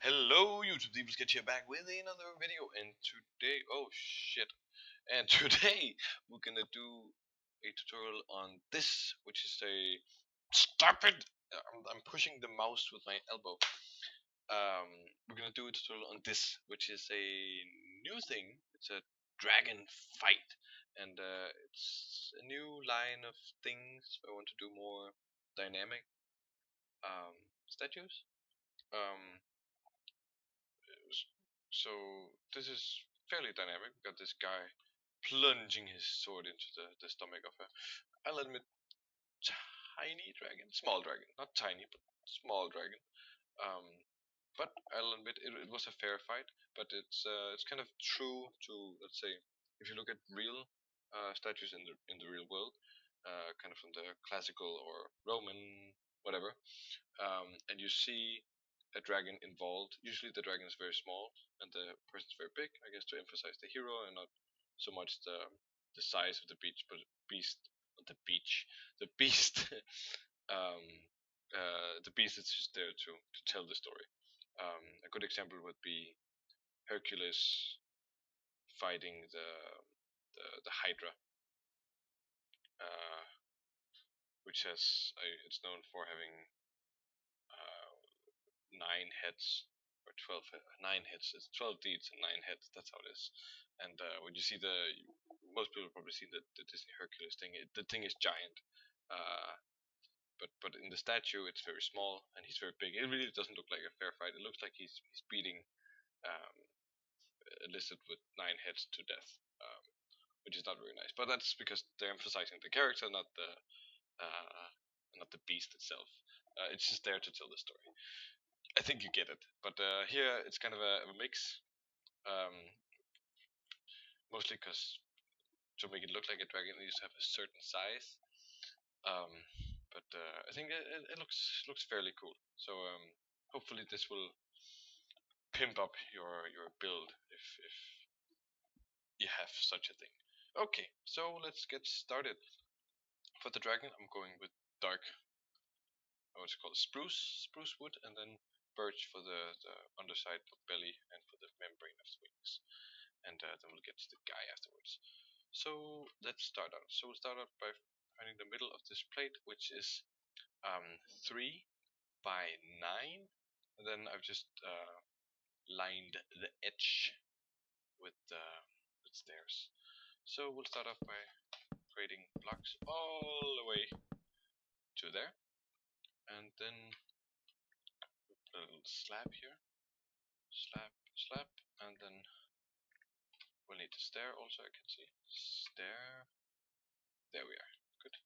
Hello YouTube people, Sketch here back with another video, and today, oh shit, and today we're gonna do a tutorial on this, which is a, stop it, I'm pushing the mouse with my elbow. We're gonna do a tutorial on this, which is a new thing. It's a dragon fight, and it's a new line of things. I want to do more dynamic statues. Um, So this is fairly dynamic. We got this guy plunging his sword into the stomach of a, I'll admit, tiny dragon, small dragon, not tiny, but small dragon. Um, but I'll admit it was a fair fight. But it's kind of true to, let's say, if you look at real statues in the real world, kind of from the classical or Roman whatever, and you see a dragon involved. Usually the dragon is very small and the person's very big, I guess, to emphasize the hero and not so much the size of the beach, but beast, not the beach, the beast. um, the beast is just there to tell the story. A good example would be Hercules fighting the Hydra, uh, which it's known for having 9 heads or 9 heads. It's 12 deeds and 9 heads. That's how it is. And when you see most people probably see the Disney Hercules thing. The thing is giant, uh, but in the statue it's very small and he's very big. It really doesn't look like a fair fight. It looks like he's beating um, a lizard with 9 heads to death, which is not very nice. But that's because they're emphasizing the character, uh, not the beast itself. It's just there to tell the story. I think you get it. But here it's kind of a mix. Um, Mostly because to make it look like a dragon, it needs to have a certain size. Um, but I think it looks fairly cool. So hopefully this will pimp up your build if you have such a thing. Okay, so let's get started. For the dragon, I'm going with dark, what's it called, spruce wood, and then birch for the underside of belly and for the membrane of the wings. And then we'll get to the guy afterwards. So let's start out. So we'll start out by finding the middle of this plate, which is 3 by 9. And then I've just lined the edge with stairs. So we'll start off by creating blocks all the way to there, and then we'll put a little slab here, slab, and then we'll need a stair also. I can see stair. There we are. Good.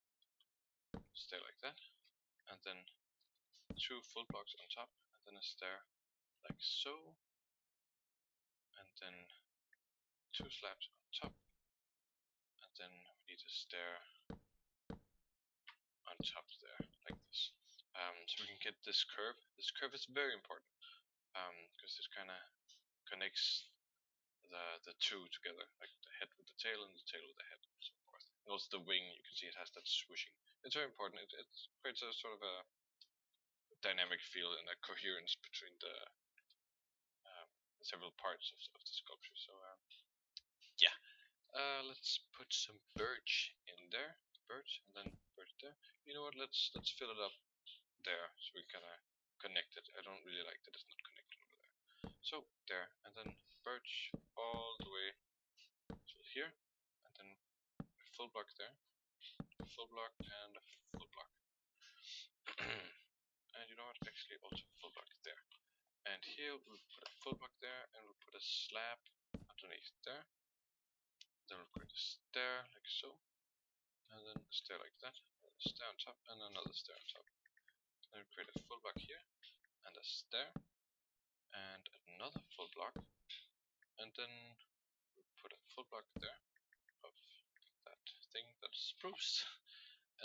Stair like that, and then 2 full blocks on top, and then a stair like so, and then 2 slabs on top, and then we need a stair on top there, like this. So we can get this curve. This curve is very important because this kind of connects the two together, like the head with the tail and the tail with the head, and so forth. And also the wing, you can see it has that swooshing. It's very important. It creates a sort of a dynamic feel and a coherence between the several parts of the sculpture. So yeah, let's put some birch in there, birch, and then birch there. You know what? Let's fill it up there so we kind of connect it. I don't really like that it's not connected over there. So there, and then birch all the way to here, and then a full block there, a full block, and a full block. And you know what? Actually, also a full block there. And here we'll put a full block there, and we'll put a slab underneath there. Then we'll create a stair like so, and then a stair like that, and a stair on top, and another stair on top. Then we'll create a full block here, and a stair, and another full block, and then we'll put a full block there of that thing, that spruce,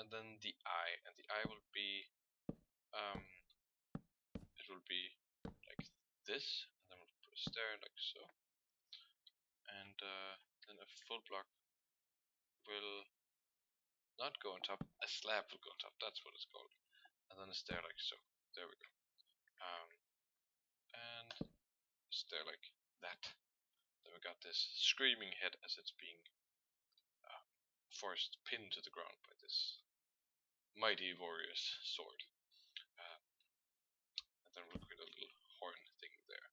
and then the eye, and the eye will be it will be like this, and then we'll put a stair like so, and then a full block will not go on top, a slab will go on top, that's what it's called, and then a stair like so. There we go. And stair like that. Then we got this screaming head as it's being forced pinned to the ground by this mighty warrior's sword. And then we'll create a little horn thing there.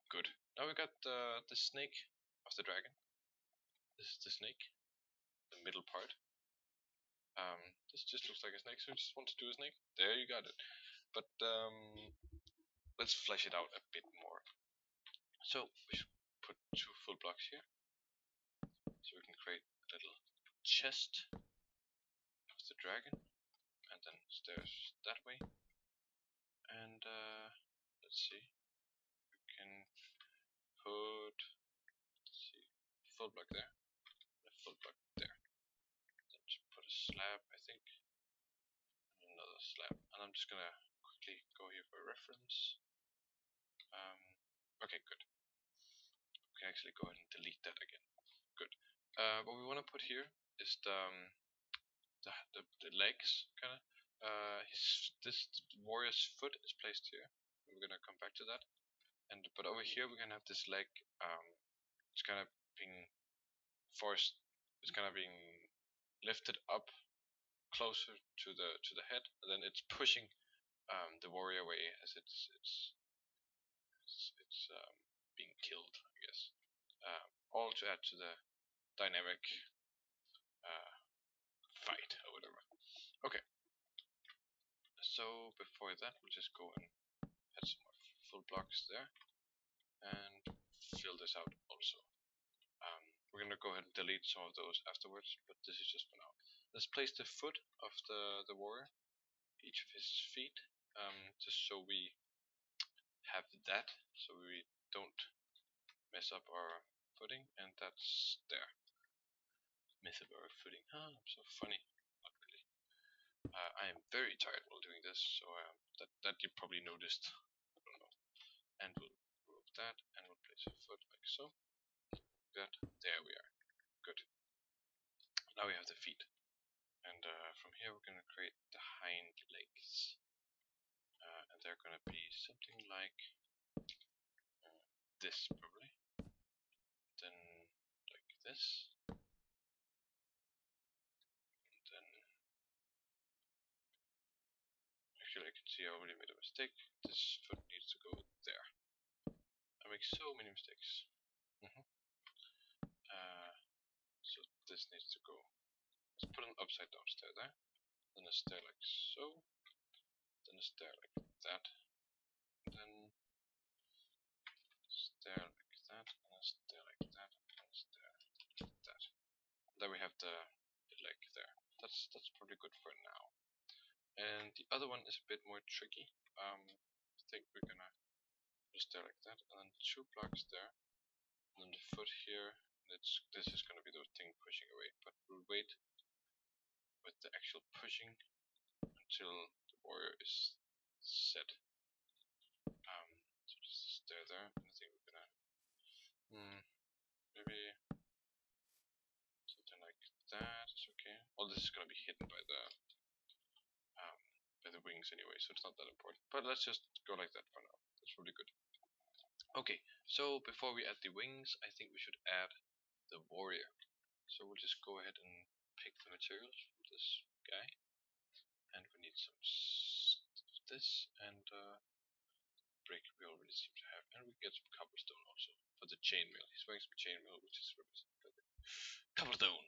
Good. Now we got the snake of the dragon. This is the snake, the middle part. This just looks like a snake, so we just want to do a snake. There, you got it. But let's flesh it out a bit more. So we should put 2 full blocks here, so we can create a little chest of the dragon, and then stairs that way. And let's see, we can put, let's see, full block there, and a full block there. Then just put a slab, I think, and another slab. And I'm just gonna quickly go here for a reference. Okay, good. We can actually go ahead and delete that again. Good. What we want to put here is the legs, kind of. This warrior's foot is placed here. We're gonna come back to that. But over here we're gonna have this leg. It's kind of being forced. It's kind of being lifted up closer to the head, and then it's pushing the warrior away as it's being killed, I guess. All to add to the dynamic fight or whatever. Okay. So before that, we'll just go and add some more full blocks there, and fill this out also. We're gonna go ahead and delete some of those afterwards, but this is just for now. Let's place the foot of the warrior, each of his feet, just so we have that, so we don't mess up our footing, and that's there. Mess up our footing. I'm so funny. Not really. I am very tired while doing this, so that you probably noticed. I don't know. And we'll remove that, and we'll place a foot like so. That. There we are. Good. Now we have the feet, and from here we're gonna create the hind legs, and they're gonna be something like this probably. Then like this. And then actually I can see I already made a mistake. This foot needs to go there. I make so many mistakes. So this needs to go. Let's put an upside down stair there. Then a stair like so. Then a stair like that. Then a stair like that. And a stair like that. And a stair like that. And then we have the leg there. That's probably good for now. And the other one is a bit more tricky. I think we're gonna put a stair like that, and then 2 blocks there, and then the foot here. This is gonna be the thing pushing away, but we'll wait with the actual pushing until the warrior is set. So just a stair there, and I think we're gonna maybe something like that is okay. Well, this is gonna be hidden by the wings anyway, so it's not that important. But let's just go like that for now. That's really good. Okay, so before we add the wings, I think we should add the warrior. So we'll just go ahead and pick the materials from this guy, and we need some of this and brick we already seem to have, and we get some cobblestone also for the chainmail. He's wearing some chainmail, which is represented by the cobblestone.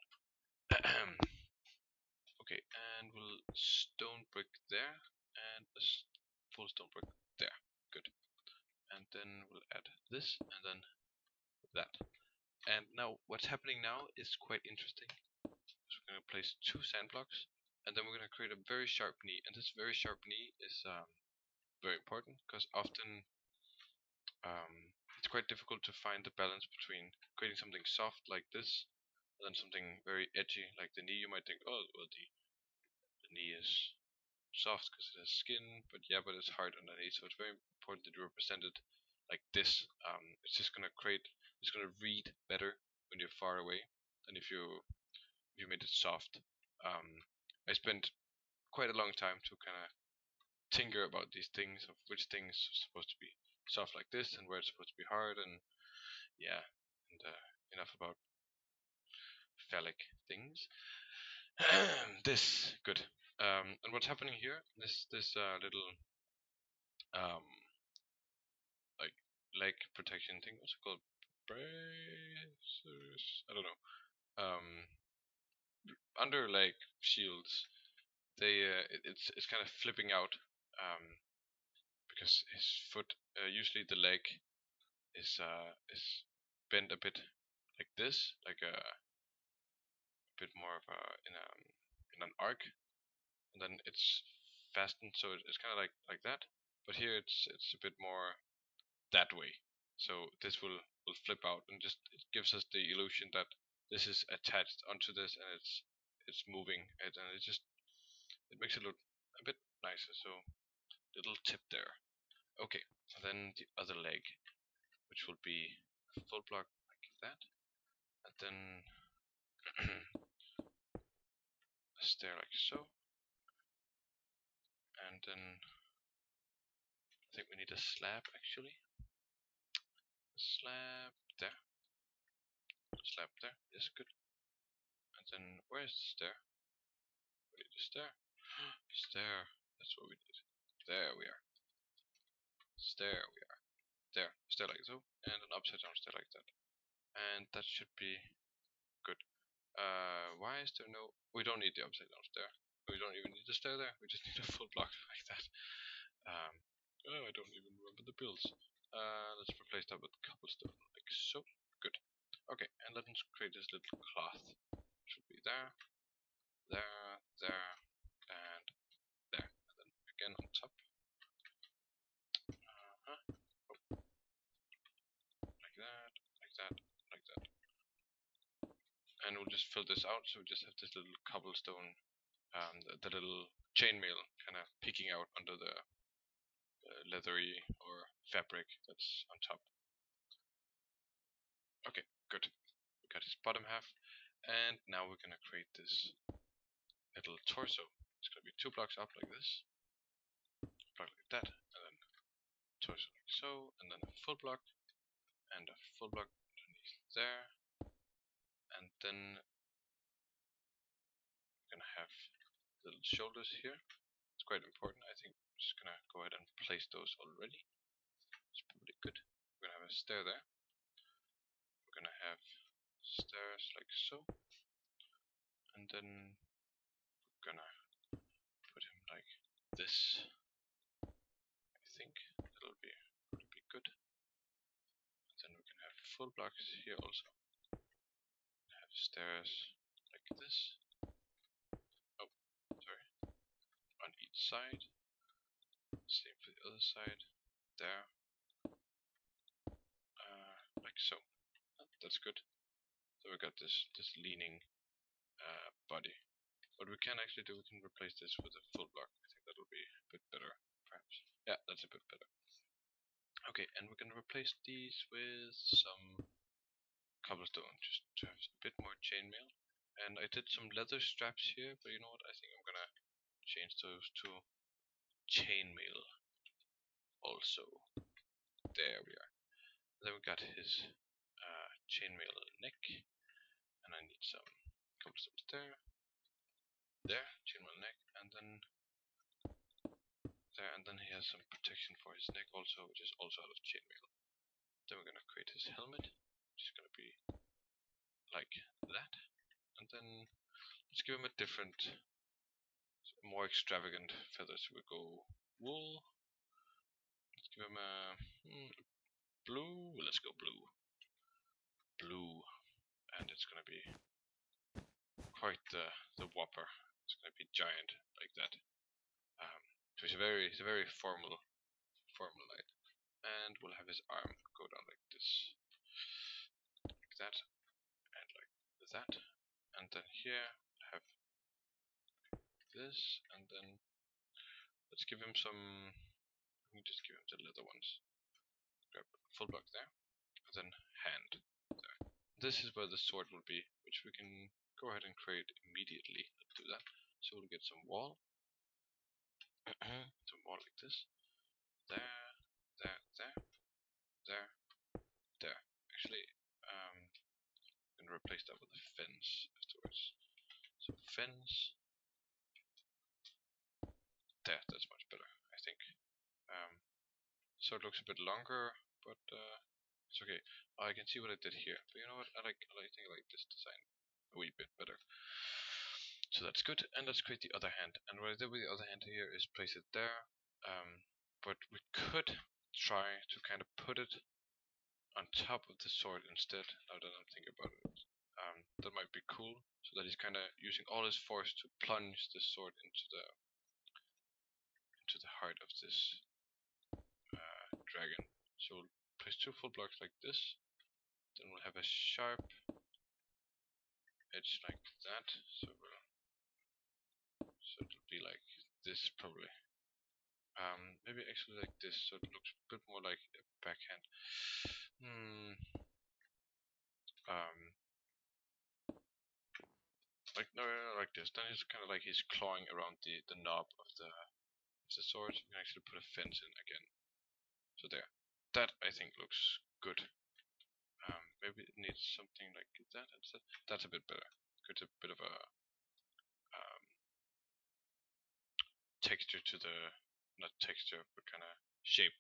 Okay, and we'll stone brick there, and a full stone brick there. Good. And then we'll add this, and then that. And now, what's happening now is quite interesting. So we're going to place 2 sand blocks, and then we're going to create a very sharp knee. And this very sharp knee is very important, because often it's quite difficult to find the balance between creating something soft like this, and then something very edgy like the knee. You might think, oh, well, the knee is soft because it has skin, but it's hard underneath, so it's very important that you represent it like this. It's just gonna read better when you're far away than if you made it soft. I spent quite a long time to kind of tinker about these things, of which things are supposed to be soft like this, and where it's supposed to be hard, and yeah, and enough about phallic things. This good. And what's happening here? This little um like leg protection thing. What's it called? Bracers. I don't know. Under leg shields. It's kind of flipping out. Because his foot. Usually the leg is bent a bit like this, like a bit more of a in an arc, and then it's fastened, so it's kind of like that. But here it's a bit more that way. So this will flip out, and just it gives us the illusion that this is attached onto this, and it's moving it, and it makes it look a bit nicer. So little tip there. Okay, and then the other leg, which will be a full block like that, and then a stair like so, and then I think we need a slab actually. A slab there. Slab there. Yes, good. And then where's the stair? We need a stair. Stair. That's what we need. There we are. Stair we are. There. Stair like so. And an upside down stair like that. And that should be good. Why is there no... We don't need the upside down stair. We don't even need the stair there. We just need a full block like that. Oh, I don't even remember the builds. Let's replace that with cobblestone like so. Good. Okay, and let's create this little cloth. Should be there, there, there, and there. And then again on top. Oh, like that, like that, like that. And we'll just fill this out, so we just have this little cobblestone, the little chainmail kind of peeking out under the leathery or fabric that's on top. Okay, good. We got his bottom half, and now we're gonna create this little torso. It's gonna be 2 blocks up like this, block like that, and then torso like so, and then a full block, and a full block underneath there, and then we're gonna have little shoulders here. It's quite important. I think I'm just gonna go ahead and place those already. It's probably good. We're gonna have a stair there. We're gonna have stairs like so, and then we're gonna put him like this. I think that'll be good. And then we can have full blocks here also. Have stairs like this. Oh, sorry. On each side. Same for the other side. There. Like so. That's good. So we got this leaning body. What we can actually do, we can replace this with a full block. I think that'll be a bit better, perhaps. Yeah, that's a bit better. Okay, and we're gonna replace these with some cobblestone, just to have a bit more chainmail. And I did some leather straps here, but you know what? I think I'm gonna change those to chainmail also. There we are. Then we got his chainmail neck, and I need some cobblestone there, chainmail neck, and then there, and then he has some protection for his neck also, which is also out of chainmail. Then we're gonna create his helmet, which is gonna be like that, and then let's give him a different, more extravagant feathers. We go wool. Let's give him a blue. Let's go blue. Blue, and it's gonna be quite the whopper. It's gonna be giant like that. So it's a very formal knight. And we'll have his arm go down like this, like that, and like that, and then here we'll have this, and then let's give him some. Let me just give him the leather ones. Grab full block there, and then hand there. This is where the sword will be, which we can go ahead and create immediately. Let's do that. So we'll get some wall, some wall like this, there, there, there, replace that with a fence afterwards. So fence. There, that's much better, I think. So it looks a bit longer, but it's okay. Oh, I can see what I did here. But you know what? I think I like this design a wee bit better. So that's good. And let's create the other hand. And what I did with the other hand here is place it there. But we could try to kind of put it on top of the sword instead. Now that I'm thinking about it, that might be cool. So that he's kind of using all his force to plunge the sword into the heart of this dragon. So we'll place 2 full blocks like this. Then we'll have a sharp edge like that. So it'll be like this probably. Maybe actually like this, so it looks a bit more like a backhand. Like no, like this. Then it's kind of like he's clawing around the knob of the sword. You can actually put a fence in again. So there. That I think looks good. Maybe it needs something like that instead. That's a bit better. It's a bit of a texture to the, not texture, but kind of shape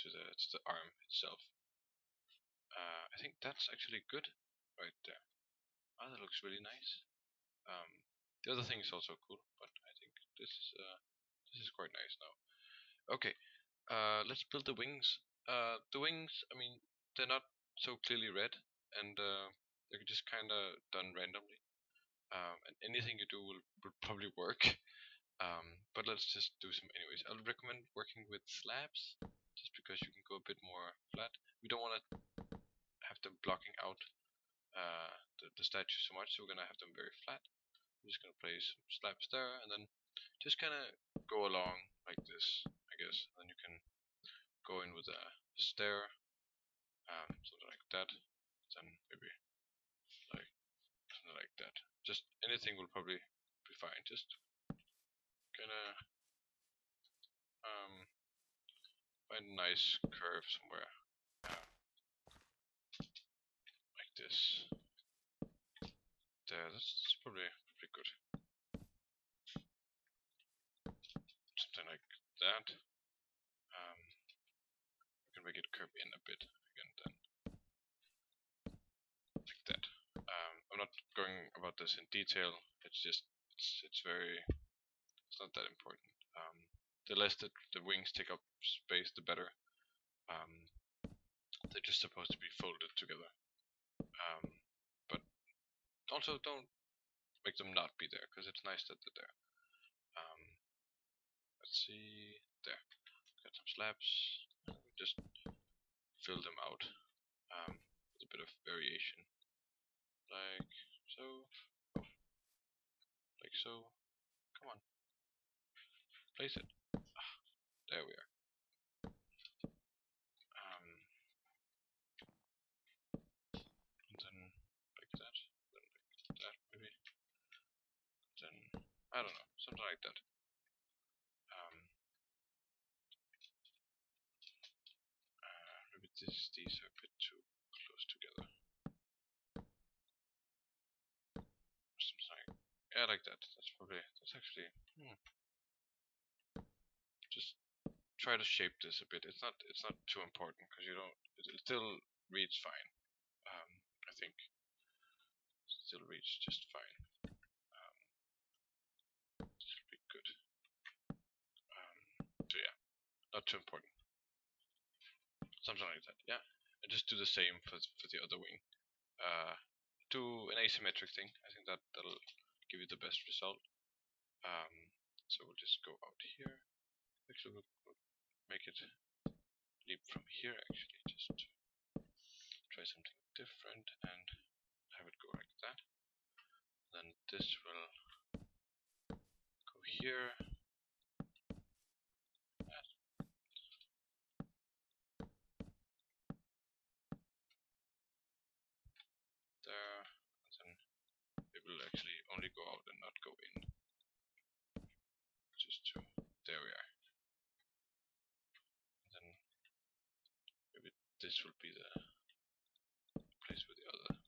to the arm itself. I think that's actually good right there. Oh, that looks really nice. The other thing is also cool, but I think this is quite nice now. Okay, let's build the wings. The wings, I mean, they're not so clearly red, and they're just kind of done randomly. And anything you do will probably work. But let's just do some anyways. I'll recommend working with slabs, just because you can go a bit more flat. We don't want to have them blocking out the statue so much, so we're gonna have them very flat. I'm just gonna place some slabs there, and then just kind of go along like this, I guess. And then you can go in with a stair, something like that. Then maybe like something like that. Just anything will probably be fine. Just gonna find a nice curve somewhere, like this. There, that's probably good. Something like that. We can make it curve in a bit again, then like that. I'm not going about this in detail. It's just it's not that important. The less the wings take up space, the better. They're just supposed to be folded together. But also don't make them not be there, because it's nice that they're there. Let's see, there. Got some slabs. Just fill them out with a bit of variation, like so, like so. Come on, place it. There we are. And then like that. Then like that maybe. Then I don't know, something like that. Maybe these are a bit too close together. Something like, yeah, like that. That's actually. Just try to shape this a bit. It's not too important, because you don't. It still reads fine. I think it still reads just fine. This will be good. So yeah, not too important. Something like that. Yeah, and just do the same for the other wing. Do an asymmetric thing. I think that'll give you the best result. So we'll just go out here. Actually, we'll make it leap from here. Actually, just try something different and have it go like that. Then this will go here. There. And then it will actually only go out and not go in. Just to, there we are. And then maybe this will be the place where the other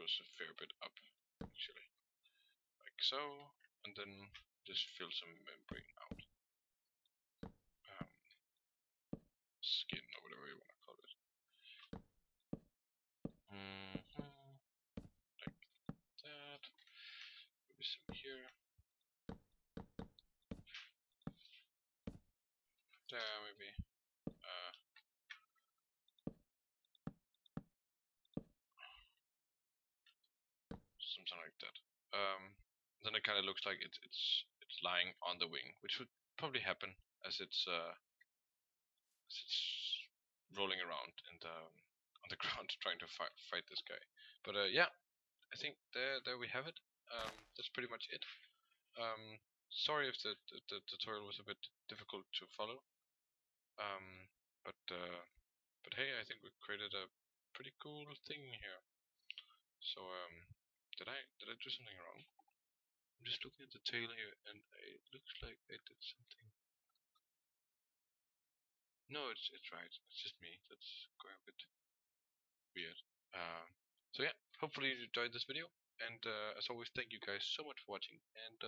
goes a fair bit up, actually, like so, and then just fill some membrane out, skin or whatever you want to call it. Like that. Maybe some here. There, maybe. Something like that. Then it kind of looks like it's lying on the wing, which would probably happen as it's rolling around and on the ground trying to fight this guy. But yeah, I think there we have it. That's pretty much it. Sorry if the tutorial was a bit difficult to follow. Um, but hey, I think we created a pretty cool thing here. So did I do something wrong? I'm just looking at the tail here, and it looks like I did something. No, it's right. It's just me that's going a bit weird. So yeah, hopefully you enjoyed this video, and as always, thank you guys so much for watching, and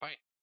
bye.